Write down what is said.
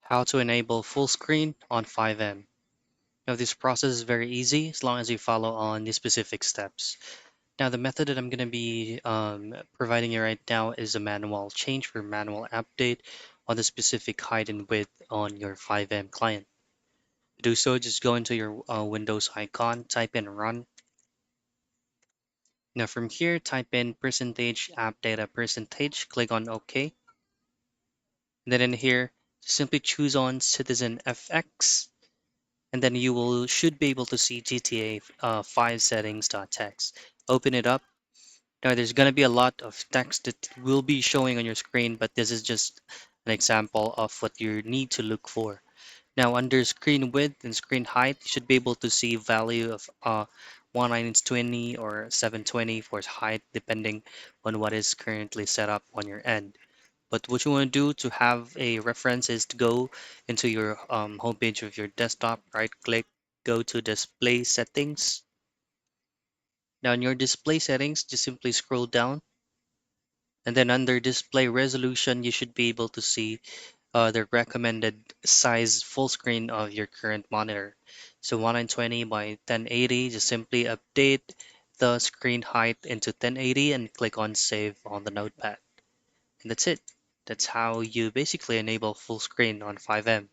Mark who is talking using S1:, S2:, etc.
S1: How to enable full screen on Fivem. Now this process is very easy as long as you follow on the specific steps. Now the method that I'm going to be providing you right now is a manual change or manual update on the specific height and width on your Fivem client. To do so, just go into your Windows icon, type in run. Now from here, type in percentage app data percentage, click on OK. And then in here, simply choose on Citizen FX, and then you will should be able to see GTA 5 settings.txt. Open it up. Now there's going to be a lot of text that will be showing on your screen, but this is just an example of what you need to look for. Now under screen width and screen height, you should be able to see value of 1920 or 720 for height, depending on what is currently set up on your end. But what you want to do to have a reference is to go into your homepage of your desktop, right click, go to display settings. Now in your display settings, just simply scroll down, and then under display resolution, you should be able to see the recommended size full screen of your current monitor. So 1920 by 1080, just simply update the screen height into 1080 and click on save on the notepad. And that's it. That's how you basically enable full screen on Fivem.